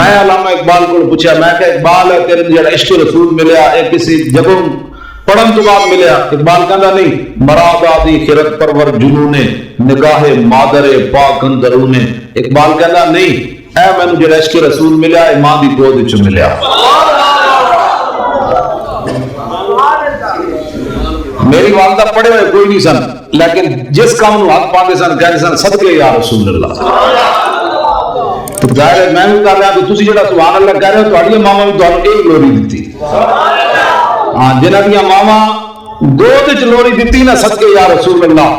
میں علامہ اقبال کو پوچھا، میں کہ اقبال ہے تیرے جڑا عشق رسول ملیا اے کسی جگہ پڑھن تو بعد ملیا؟ اقبال کہندا نہیں، مراد آدی خیرت پرور جنون نگاہ مادر پاک اندرون۔ اقبال کہندا نہیں، اے مینوں جڑا عشق رسول ملیا اے ماں دی گود وچ ملیا۔ میری والدہ پڑھے ہوئے کوئی نہیں سن، لیکن جس کام نو ہاتھ پاندے سن کہندے سن صدقے یا رسول اللہ۔ تو ظاہر ہے میں بھی کر رہا تو تسی جڑا سبحان اللہ کہہ رہے ہو، تہاڈی ماما بھی تانوں ایک لوری دتی۔ ہاں جنہاں دی ماما گود وچ لوری دتی نا صدقے یا رسول اللہ،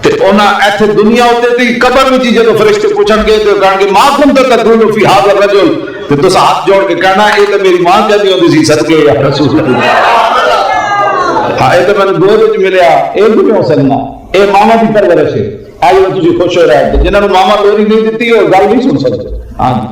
تے انہاں ایتھے دنیا اُتے تے قبر وچ جدوں فرشتے پوچھن گے تے کہن گے ما کنت تقول فی ھذا الرجل، تے تسا ہاتھ جوڑ کے کہنا اے تے میری ماں کہندی ہوندی سی صدقے یا رسول اللہ۔ ہاں اے تے میں گود وچ ملیا، اے نہیں ہو سکنا، اے ماما دی پرورش ہے۔ آج وہ تجھے خوش ہو رہا ہے جنہوں نے ماما لوری نہیں دیتی وہ گل نہیں سن سکتے۔ ہاں جی،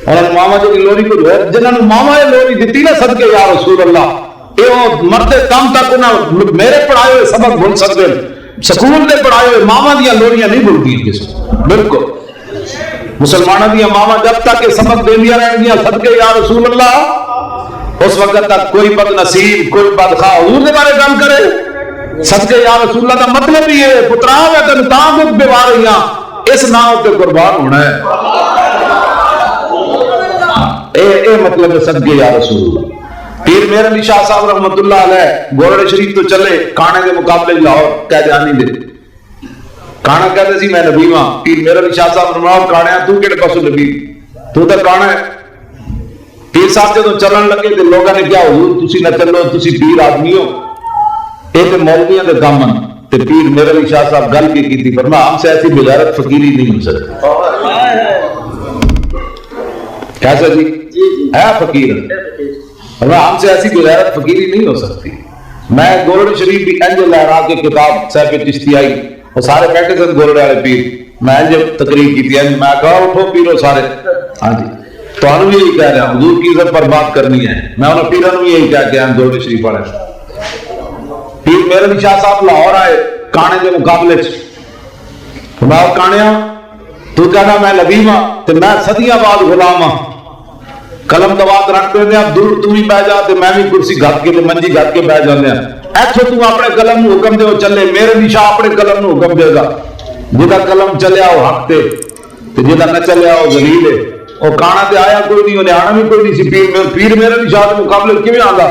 انہوں نے ماما جی لوری کو جنہوں نے ماما لوری دیتی نا صدقے یا رسول اللہ، یہ وہ مرتے کم تک انہیں میرے پڑھائے ہوئے سبق بھول سکتے، سکول نے پڑھائے ہوئے ماما دیا لوریاں نہیں بھولتی کسی۔ بالکل مسلمانوں دیا ماما جب تک یہ سبق دیا رہن گیا صدقے یا رسول اللہ، اس وقت تک کوئی بد نصیب کوئی بدخواہ حضور کے بارے گل کرے صدقے یا رسول اللہ کا مطلب ہی ہے پترا میں تین تاں بے رہی اس نام تے قربان ہونا ہے۔ اے مطلب ہے صدقے یا رسول اللہ۔ پیر مہر علی شاہ صاحب رحمۃ اللہ علیہ گورڑے شریف تو چلے کانے کے مقابلے لاہور قیدیانی دے، کانا کہتے سی میں نبی ہاں۔ پیر مہر علی شاہ صاحب فرمایا کانے تو کہڑے پاسوں نبی، تو تے کانا ہے۔ پیر صاحب جدوں چلن لگے تے لوگوں نے کیا حضور تسی نہ چلو تسی پیر آدمی ہو، یہ مولویاں دے کام ہیں۔ تے پیر مہر علی شاہ صاحب گل کی تھی، فرمایا ہم سے ایسی بغیرت فقیری نہیں ہو سکتی۔ کیسا جی ہے فقیر، فرمایا ہم سے ایسی بغیرت فقیری نہیں ہو سکتی۔ میں گورڑے شریف بھی انج لہرا کے کتاب صاحب چشتی آئی، وہ سارے بیٹھے سن گورڑے والے پیر، میں انج تقریر کی تھی، میں کہا اٹھو پیرو سارے، ہاں جی تو بھی یہی کہہ رہا ہوں حضور کی عزت پر بات کرنی ہے۔ میں انہوں پیروں بھی یہی کہہ کے آیا گورڑے شریف والے۔ پیر مہر علی شاہ صاحب لاہور آئے کانے کے مقابلے فرمایا کانیا تو کہنا میں نبی ہاں تے میں صدیاں بعد غلام ہاں، قلم دوات رکھ دے اب دور تو بھی بہ جا تے میں بھی کرسی گھٹ کے تے منجی گھٹ کے بہ جاندے ہیں، ایتھے تو اپنے قلم نو حکم دے چلے، مہر علی شاہ اپنے قلم نو حکم دے گا، جدا قلم چلیا وہ حق تے جدا نہ چلیا وہ ذلیل ہے۔ وہ کانا تے آیا کوئی نہیں، انہیں آنا بھی کوئی نہیں سی، پیر مہر علی شاہ کے مقابلے کیویں آندا؟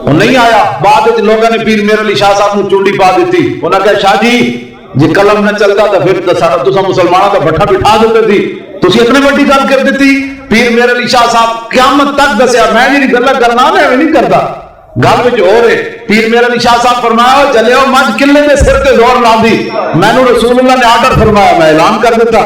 وہ نہیں آیا۔ بعد لوگوں نے پیر مہر علی شاہ صاحب کو چونڈی پا دیتی، انہوں نے کہا شاہ جی جی قلم نہ چلتا تو پھر تسا مسلمانوں کا بٹھا بٹھا دیتے تھی، تسی اتنی بڑی گل کر دیتی۔ پیر مہر علی شاہ صاحب قیامت تک دسیا میں جی گلا کرنا میں نہیں کرتا، گل وچ ہو رہے۔ پیر مہر علی شاہ صاحب فرمایا چلے مجھ کلے کے سر تے زور لا دی، میں نے رسول اللہ نے آرڈر فرمایا میں اعلان کر دیتا۔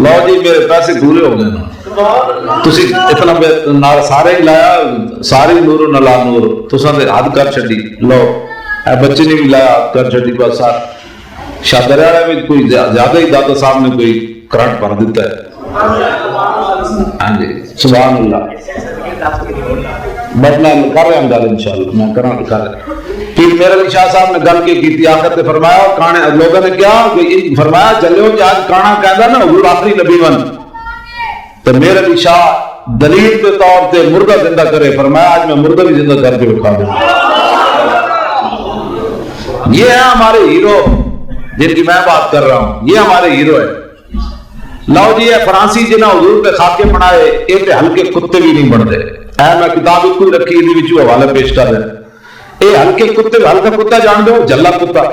لو جی میرے پیسے پورے ہو گئے نا، تسی اتنا سارے ہی لایا، سارے نور نلا نور تساں تے حد کر چھڈی، لو اے بچے نے بھی لایا حد کر چھڈی، بس شاہ دریا میں کوئی زیادہ ہی دادا صاحب نے کوئی کرنٹ بھر دیتا ہے۔ ہاں جی سبحان اللہ، بٹ میں کر رہا ہوں گل انشاءاللہ، میں کر رہا۔ پیر مہر علی شاہ صاحب نے گل کی آخر تے فرمایا کانے لوگوں نے کیا فرمایا چلو جی آج کانا کہندا نا حضور آخری نبی ون، تو مہر علی شاہ دلیل کے طور تے مردہ زندہ کرے، فرمایا آج میں مردہ بھی زندہ کر کے اٹھا دوں۔ یہ ہے ہمارے ہیرو جن کی میں بات کر رہا ہوں، یہ ہمارے ہیرو ہے۔ لو جی یہ فرانسی جنہاں حضور پہ خاکے بنائے یہ تے ہلکے کتے بھی نہیں بنتے۔ اے میں کتاب ایک کوئی رکھی دی وچ حوالہ پیش کر رہا، اے ہلکے کتے، ہلکا کتا جان دو جلا کتا،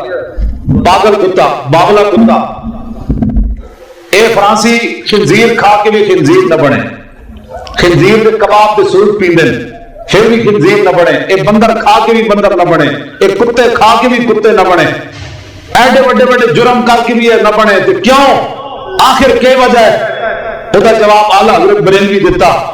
پاگل کتا، باولا کتا۔ اے فرانسی خنزیر کھا کے بھی خنزیر نہ بنے، خنزیر کے کباب کے سوپ پیندے پھر بھی خنزیر نہ بنے، اے بندر کھا کے بھی بندر نہ بنے، اے کتے کھا کے بھی کتے نہ بنے، ایڈے بڑے بڑے جرم کر کے بھی نہ بنے۔ تو کیوں؟ آخر کی وجہ ہے؟ ਉਹਦਾ ਜਵਾਬ ਆਲਾ ਹਜ਼ਰਤ ਬਰੇਲਵੀ ਦਿੱਤਾ,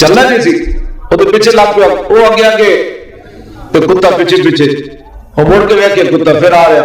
ਚੱਲਣਾ ਨਹੀਂ ਸੀ, ਉਹਦੇ ਪਿੱਛੇ ਲੱਗ ਪਿਆ, ਉਹ ਅੱਗੇ ਅੱਗੇ ਤੇ ਕੁੱਤਾ ਪਿੱਛੇ ਪਿੱਛੇ। ਉਹ ਮੁੜ ਕੇ ਵੇਖਿਆ ਕੁੱਤਾ ਫਿਰ ਆ ਰਿਹਾ।